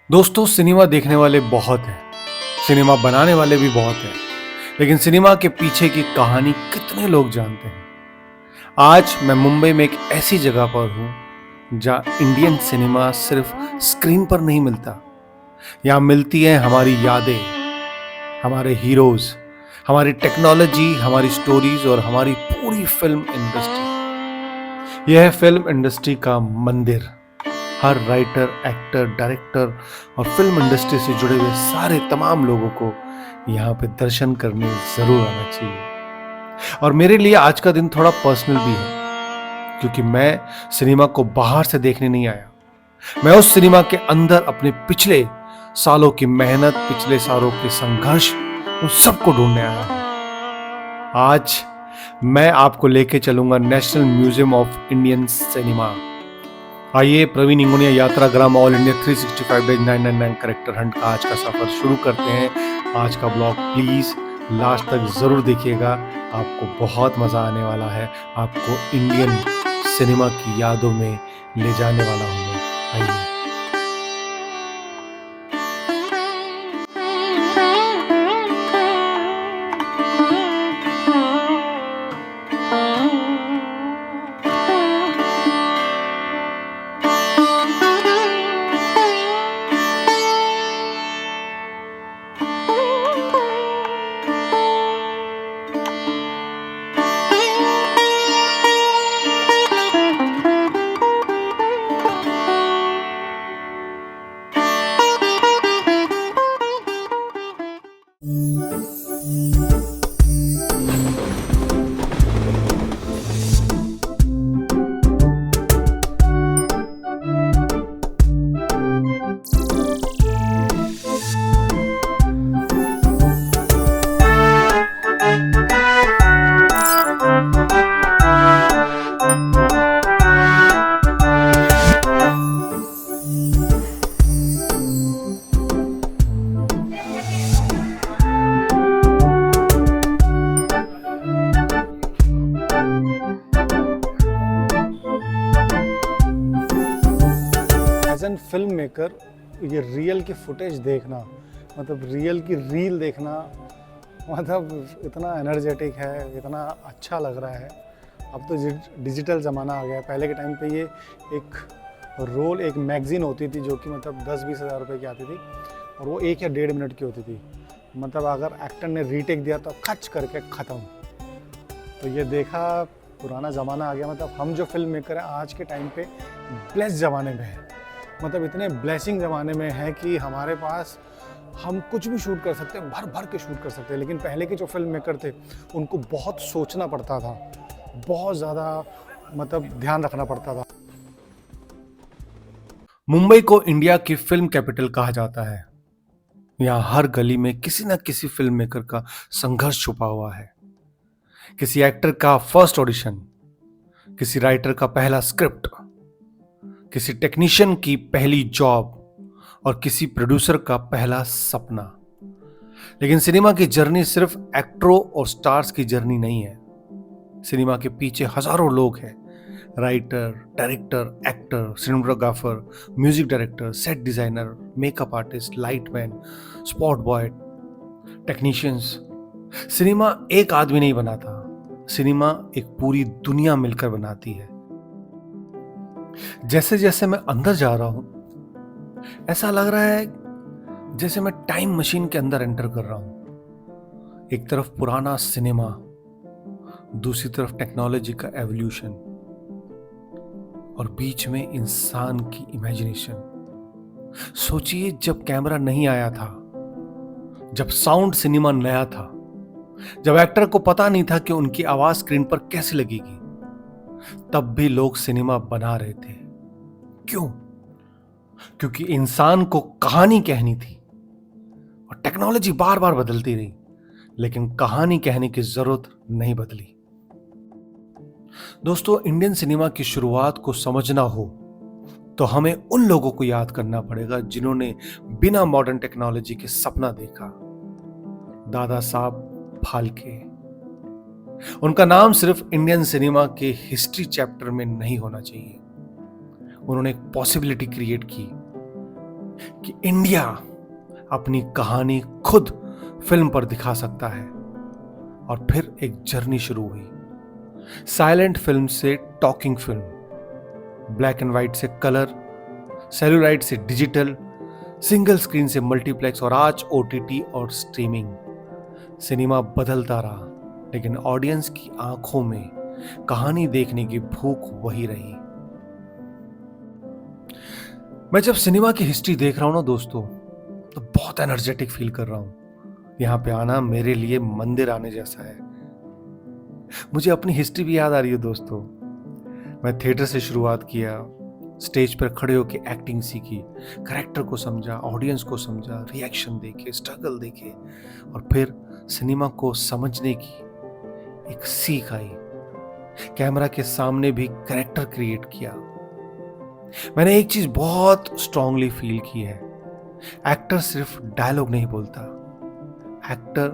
दोस्तों, सिनेमा देखने वाले बहुत हैं, सिनेमा बनाने वाले भी बहुत हैं, लेकिन सिनेमा के पीछे की कहानी कितने लोग जानते हैं। आज मैं मुंबई में एक ऐसी जगह पर हूं जहां इंडियन सिनेमा सिर्फ स्क्रीन पर नहीं मिलता। यहाँ मिलती हैं हमारी यादें, हमारे हीरोज, हमारी टेक्नोलॉजी, हमारी स्टोरीज और हमारी पूरी फिल्म इंडस्ट्री। यह है फिल्म इंडस्ट्री का मंदिर। हर राइटर, एक्टर, डायरेक्टर और फिल्म इंडस्ट्री से जुड़े हुए सारे तमाम लोगों को यहाँ पे दर्शन करने जरूर आना चाहिए। और मेरे लिए आज का दिन थोड़ा पर्सनल भी है, क्योंकि मैं सिनेमा को बाहर से देखने नहीं आया। मैं उस सिनेमा के अंदर अपने पिछले सालों की मेहनत, पिछले सालों के संघर्ष, उन सबको ढूंढने आया हूं। आज मैं आपको लेके चलूंगा National Museum of Indian Cinema. आइए प्रवीण इंगोनिया यात्रा ग्राम all India 365 days 999 character hunt का आज का सफर शुरू करते हैं। आज का ब्लॉग प्लीज लास्ट तक जरूर देखिएगा, आपको बहुत मजा आने वाला है। आपको इंडियन सिनेमा की यादों में ले जाने वाला हूं मैं। आइए। एज एन फिल्म मेकर ये रियल की फुटेज देखना, मतलब रियल की रील देखना, मतलब इतना एनर्जेटिक है, इतना अच्छा लग रहा है। अब तो डिजिटल ज़माना आ गया है। पहले के टाइम पे ये एक रोल, एक मैगज़ीन होती थी जो कि मतलब 10-20 हज़ार रुपये की आती थी, और वो 1 या 1.5 मिनट की होती थी। मतलब अगर एक्टर ने रीटेक दिया तो खच करके ख़त्म। तो ये देखा, पुराना ज़माना आ गया। मतलब हम जो फिल्म मेकर हैं आज के टाइम पे ब्लेस ज़माने में हैं, मतलब इतने ब्लेसिंग ज़माने में है कि हमारे पास हम कुछ भी शूट कर सकते हैं, भर भर के शूट कर सकते हैं। लेकिन पहले के जो फिल्म मेकर थे उनको बहुत सोचना पड़ता था, बहुत ज़्यादा मतलब ध्यान रखना पड़ता था। मुंबई को इंडिया की फिल्म कैपिटल कहा जाता है। यहाँ हर गली में किसी न किसी फिल्म मेकर का संघर्ष छुपा हुआ है। किसी एक्टर का फर्स्ट ऑडिशन, किसी राइटर का पहला स्क्रिप्ट, किसी टेक्नीशियन की पहली जॉब और किसी प्रोड्यूसर का पहला सपना। लेकिन सिनेमा की जर्नी सिर्फ एक्टरों और स्टार्स की जर्नी नहीं है। सिनेमा के पीछे हजारों लोग हैं। Writer, director, actor, cinematographer, music director, set designer, makeup artist, lightman, spot boy, technicians. Cinema एक आदमी नहीं बनाता, सिनेमा एक पूरी दुनिया मिलकर बनाती है। जैसे जैसे मैं अंदर जा रहा हूं, ऐसा लग रहा है जैसे मैं टाइम मशीन के अंदर एंटर कर रहा हूं। एक तरफ पुराना सिनेमा, दूसरी तरफ टेक्नोलॉजी का एवोल्यूशन, और बीच में इंसान की इमेजिनेशन। सोचिए, जब कैमरा नहीं आया था, जब साउंड सिनेमा नया था, जब एक्टर को पता नहीं था कि उनकी आवाज स्क्रीन पर कैसे लगेगी, तब भी लोग सिनेमा बना रहे थे। क्यों? क्योंकि इंसान को कहानी कहनी थी। और टेक्नोलॉजी बार बार बदलती रही, लेकिन कहानी कहने की जरूरत नहीं बदली। दोस्तों, इंडियन सिनेमा की शुरुआत को समझना हो तो हमें उन लोगों को याद करना पड़ेगा जिन्होंने बिना मॉडर्न टेक्नोलॉजी के सपना देखा। दादा साहब फाल्के। उनका नाम सिर्फ इंडियन सिनेमा के हिस्ट्री चैप्टर में नहीं होना चाहिए। उन्होंने एक पॉसिबिलिटी क्रिएट की कि इंडिया अपनी कहानी खुद फिल्म पर दिखा सकता है। और फिर एक जर्नी शुरू हुई, साइलेंट फिल्म से talking film, black and white से कलर, सेलुलाइट से डिजिटल, सिंगल स्क्रीन से मल्टीप्लेक्स और आज ओटीटी और स्ट्रीमिंग। सिनेमा बदलता रहा, लेकिन ऑडियंस की आंखों में कहानी देखने की भूख वही रही। मैं जब सिनेमा की हिस्ट्री देख रहा हूं ना दोस्तों, तो बहुत एनर्जेटिक फील कर रहा हूं। यहां पे आना मेरे लिए मंदिर आने जैसा है। मुझे अपनी हिस्ट्री भी याद आ रही है दोस्तों। मैं थिएटर से शुरुआत किया, स्टेज पर खड़े होकर एक्टिंग सीखी, कैरेक्टर को समझा, ऑडियंस को समझा, रिएक्शन देखे, स्ट्रगल देखे, और फिर सिनेमा को समझने की एक सीख आई। कैमरा के सामने भी कैरेक्टर क्रिएट किया। मैंने एक चीज बहुत स्ट्रांगली फील की है, एक्टर सिर्फ डायलॉग नहीं बोलता, एक्टर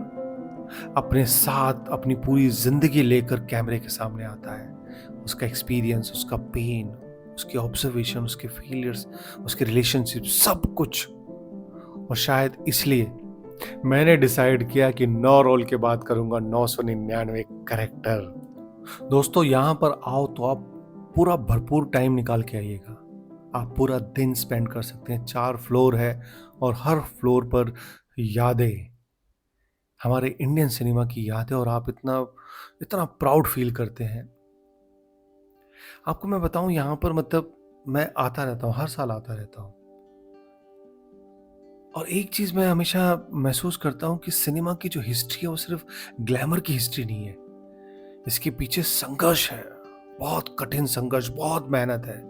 अपने साथ अपनी पूरी जिंदगी लेकर कैमरे के सामने आता है। उसका एक्सपीरियंस, उसका पेन, उसकी ऑब्जर्वेशन, उसके फेलियर्स, उसके रिलेशनशिप, सब कुछ। और शायद इसलिए मैंने डिसाइड किया कि 9 रोल के बाद करूंगा 999 कैरेक्टर। दोस्तों यहां पर आओ तो आप पूरा भरपूर टाइम निकाल के आइएगा। आप पूरा दिन स्पेंड कर सकते हैं। 4 फ्लोर है और हर फ्लोर पर यादें, हमारे इंडियन सिनेमा की यादें, और आप इतना इतना प्राउड फील करते हैं। आपको मैं बताऊं, यहां पर मतलब मैं आता रहता हूं, हर साल आता रहता हूं, और एक चीज मैं हमेशा महसूस करता हूं कि सिनेमा की जो हिस्ट्री है वो सिर्फ ग्लैमर की हिस्ट्री नहीं है। इसके पीछे संघर्ष है, बहुत कठिन संघर्ष, बहुत मेहनत है।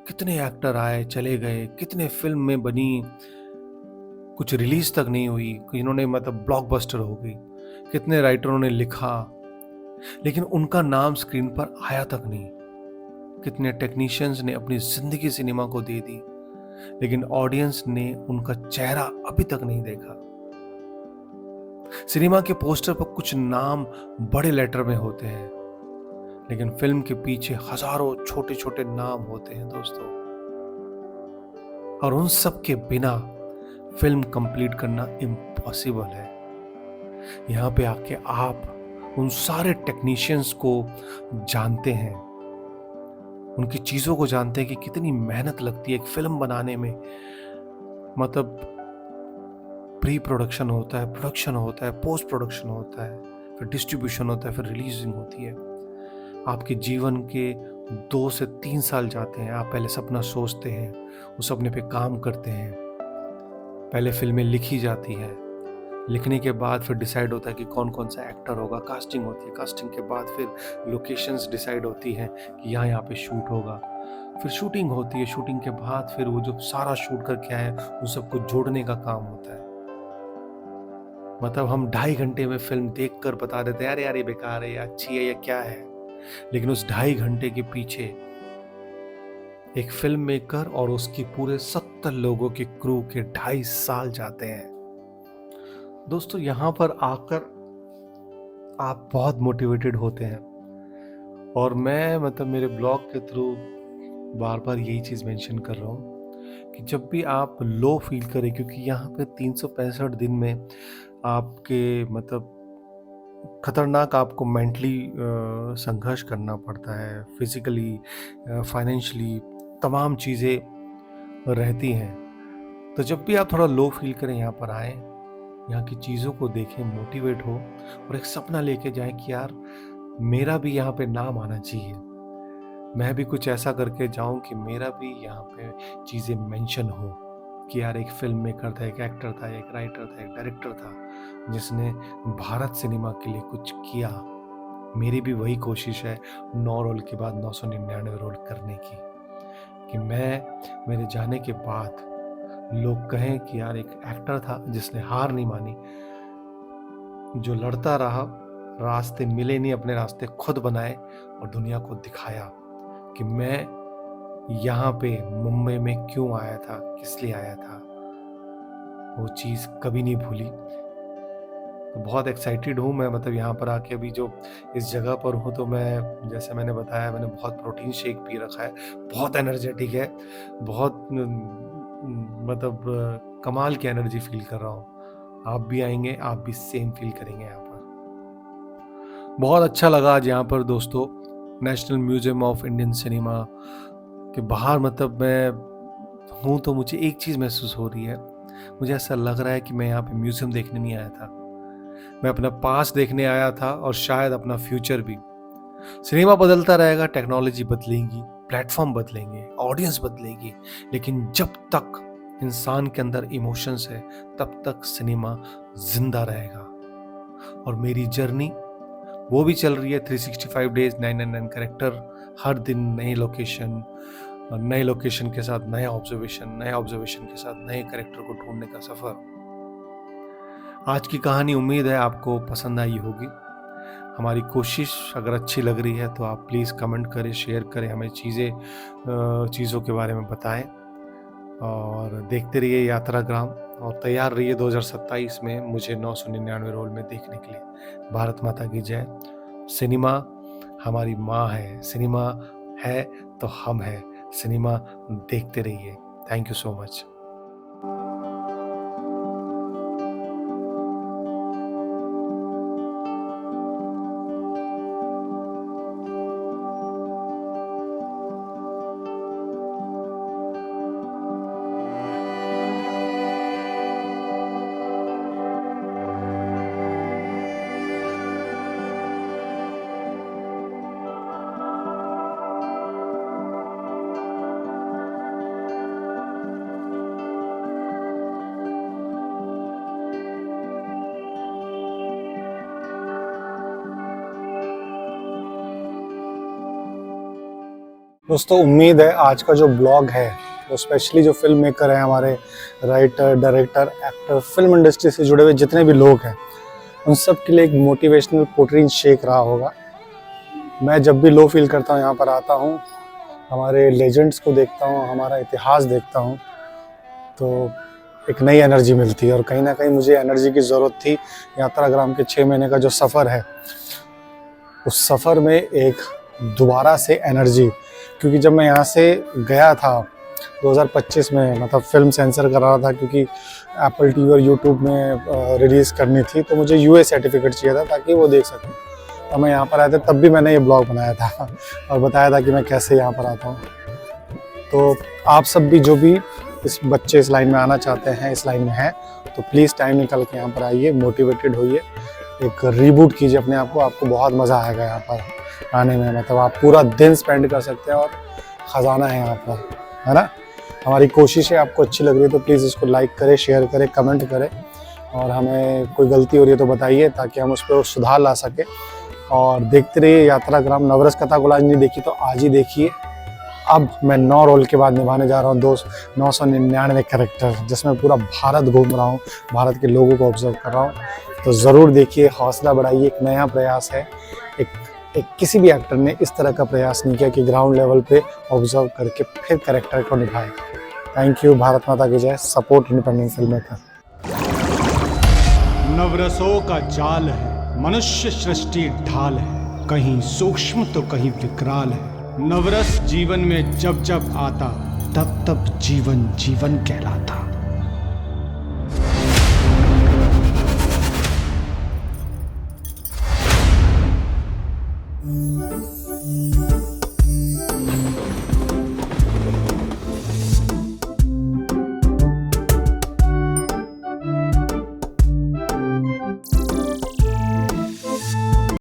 कितने एक्टर आए चले गए, कितने फिल्म में बनी, कुछ रिलीज तक नहीं हुई, इन्होंने मतलब ब्लॉकबस्टर हो गई। कितने राइटरों ने लिखा, लेकिन उनका नाम स्क्रीन पर आया तक नहीं। कितने टेक्नीशियंस ने अपनी जिंदगी सिनेमा को दे दी, लेकिन ऑडियंस ने उनका चेहरा अभी तक नहीं देखा। सिनेमा के पोस्टर पर कुछ नाम बड़े लेटर में होते हैं, लेकिन फिल्म के पीछे हजारों छोटे छोटे नाम होते हैं दोस्तों, और उन सब के बिना फिल्म कंप्लीट करना इम्पॉसिबल है। यहां पे आके आप उन सारे टेक्नीशियंस को जानते हैं, उनकी चीजों को जानते हैं कि कितनी मेहनत लगती है एक फिल्म बनाने में। मतलब प्री प्रोडक्शन होता है, प्रोडक्शन होता है, पोस्ट प्रोडक्शन होता है, फिर डिस्ट्रीब्यूशन होता है, फिर रिलीजिंग होती है। आपके जीवन के 2 से 3 साल जाते हैं। आप पहले सपना सोचते हैं, उस सपने पे काम करते हैं, पहले फिल्में लिखी जाती है, लिखने के बाद फिर डिसाइड होता है कि कौन कौन सा एक्टर होगा, कास्टिंग होती है, कास्टिंग के बाद फिर लोकेशंस डिसाइड होती हैं कि यहाँ पे शूट होगा, फिर शूटिंग होती है, शूटिंग के बाद फिर वो जो सारा शूट करके आए उन सबको जोड़ने का काम होता है। मतलब हम 2.5 घंटे में फिल्म देख कर बता देते हैं यार यार ये बेकार है या अच्छी है या क्या है, लेकिन उस 2.5 घंटे के पीछे एक फिल्म मेकर और उसकी पूरे 70 लोगों के क्रू के 2.5 साल जाते हैं। दोस्तों यहां पर आकर आप बहुत मोटिवेटेड होते हैं, और मैं मतलब मेरे ब्लॉग के थ्रू बार बार यही चीज़ मेंशन कर रहा हूँ कि जब भी आप लो फील करें, क्योंकि यहाँ पे 365 दिन में आपके मतलब खतरनाक आपको मेंटली संघर्ष करना पड़ता है, फिजिकली, फाइनेंशियली, तमाम चीज़ें रहती हैं। तो जब भी आप थोड़ा लो फील करें, यहाँ पर आएँ, यहाँ की चीज़ों को देखें, मोटिवेट हो, और एक सपना लेके जाएं कि यार मेरा भी यहाँ पे नाम आना चाहिए, मैं भी कुछ ऐसा करके जाऊं कि मेरा भी यहाँ पे चीज़ें मेंशन हो कि यार एक फिल्म मेकर था, एक एक्टर था, एक राइटर था, एक डायरेक्टर था जिसने भारत सिनेमा के लिए कुछ किया। मेरी भी वही कोशिश है 9 रोल के बाद 999 रोल करने की, कि मैं मेरे जाने के बाद लोग कहें कि यार एक एक्टर था जिसने हार नहीं मानी, जो लड़ता रहा, रास्ते मिले नहीं, अपने रास्ते खुद बनाए और दुनिया को दिखाया कि मैं यहाँ पे मुंबई में क्यों आया था, किस लिए आया था। वो चीज़ कभी नहीं भूली। तो बहुत एक्साइटेड हूँ मैं, मतलब यहाँ पर आके अभी जो इस जगह पर हूँ, तो मैं जैसे मैंने बताया, मैंने बहुत प्रोटीन शेक पी रखा है, बहुत एनर्जेटिक है, बहुत मतलब कमाल की एनर्जी फील कर रहा हूँ। आप भी आएंगे, आप भी सेम फील करेंगे यहाँ पर। बहुत अच्छा लगा आज यहाँ पर दोस्तों, national Museum of Indian cinema के बाहर। मतलब मैं हूँ तो मुझे एक चीज़ महसूस हो रही है, मुझे ऐसा लग रहा है कि मैं यहाँ पे म्यूजियम देखने नहीं आया था, मैं अपना पास्ट देखने आया था और शायद अपना फ्यूचर भी। सिनेमा बदलता रहेगा, टेक्नोलॉजी बदलेगी, प्लेटफॉर्म बदलेंगे, ऑडियंस बदलेगी, लेकिन जब तक इंसान के अंदर इमोशंस है तब तक सिनेमा जिंदा रहेगा। और मेरी जर्नी वो भी चल रही है, 365 डेज 999 कैरेक्टर, हर दिन नई लोकेशन, और नए लोकेशन के साथ नया ऑब्जर्वेशन, नए ऑब्जर्वेशन के साथ नए कैरेक्टर को ढूंढने का सफर। आज की कहानी उम्मीद है आपको पसंद आई होगी। हमारी कोशिश अगर अच्छी लग रही है तो आप प्लीज़ कमेंट करें, शेयर करें, हमें चीज़ों के बारे में बताएं, और देखते रहिए यात्राग्राम, और तैयार रहिए 2027 में मुझे 999 रोल में देखने के लिए। भारत माता की जय। सिनेमा हमारी माँ है, सिनेमा है तो हम हैं, सिनेमा देखते रहिए। Thank you so much. दोस्तों, उम्मीद है आज का जो ब्लॉग है वो स्पेशली जो फिल्म मेकर हैं, हमारे writer, director, actor, film industry से जुड़े हुए जितने भी लोग हैं, उन सब के लिए एक मोटिवेशनल प्रोटीन शेक रहा होगा। मैं जब भी लो फील करता हूँ यहाँ पर आता हूँ, हमारे लेजेंड्स को देखता हूँ, हमारा इतिहास देखता हूँ, तो एक नई एनर्जी मिलती है। और कहीं ना कहीं मुझे एनर्जी की ज़रूरत थी। यात्राग्राम के 6 महीने का जो सफ़र है, उस सफ़र में एक दोबारा से एनर्जी, क्योंकि जब मैं यहाँ से गया था 2025 में, मतलब फिल्म सेंसर कर रहा था क्योंकि एप्पल टीवी और यूट्यूब में रिलीज़ करनी थी, तो मुझे यूए सर्टिफिकेट चाहिए था ताकि वो देख सकें। और मैं यहाँ पर आया था, तब भी मैंने ये ब्लॉग बनाया था और बताया था कि मैं कैसे यहाँ पर आता हूँ। तो आप सब भी जो भी बच्चे इस लाइन में आना चाहते हैं, इस लाइन में हैं, तो प्लीज़ टाइम निकल के यहाँ पर आइए, मोटिवेटेड होइए, एक रीबूट कीजिए अपने आप को। आपको बहुत मज़ा आएगा यहाँ पर आने में, मतलब आप पूरा दिन स्पेंड कर सकते हैं और ख़जाना है यहाँ पर, है ना। हमारी कोशिश है, आपको अच्छी लग रही है तो प्लीज़ इसको लाइक करें, शेयर करें, कमेंट करें, और हमें कोई गलती हो रही है तो बताइए ताकि हम उस पर सुधार ला सकें। और देखते रहिए यात्राग्राम। नवरस कथा को आज नहीं देखी तो आज ही देखिए। अब मैं 9 रोल के बाद निभाने जा रहा हूँ 999 कैरेक्टर, जिसमें पूरा भारत घूम रहा हूँ, भारत के लोगों को ऑब्जर्व कर रहा हूँ। तो ज़रूर देखिए, हौसला बढ़ाइए। एक नया प्रयास है, एक किसी भी एक्टर ने इस तरह का प्रयास नहीं किया कि ग्राउंड लेवल पे ऑब्जर्व करके फिर कैरेक्टर को निभाए। Thank you. भारत माता की जय। Support independent film maker. नवरसों का जाल है, मनुष्य सृष्टि ढाल है, कहीं सूक्ष्म तो कहीं विकराल है। नवरस जीवन में जब जब आता, तब तब जीवन जीवन कहलाता।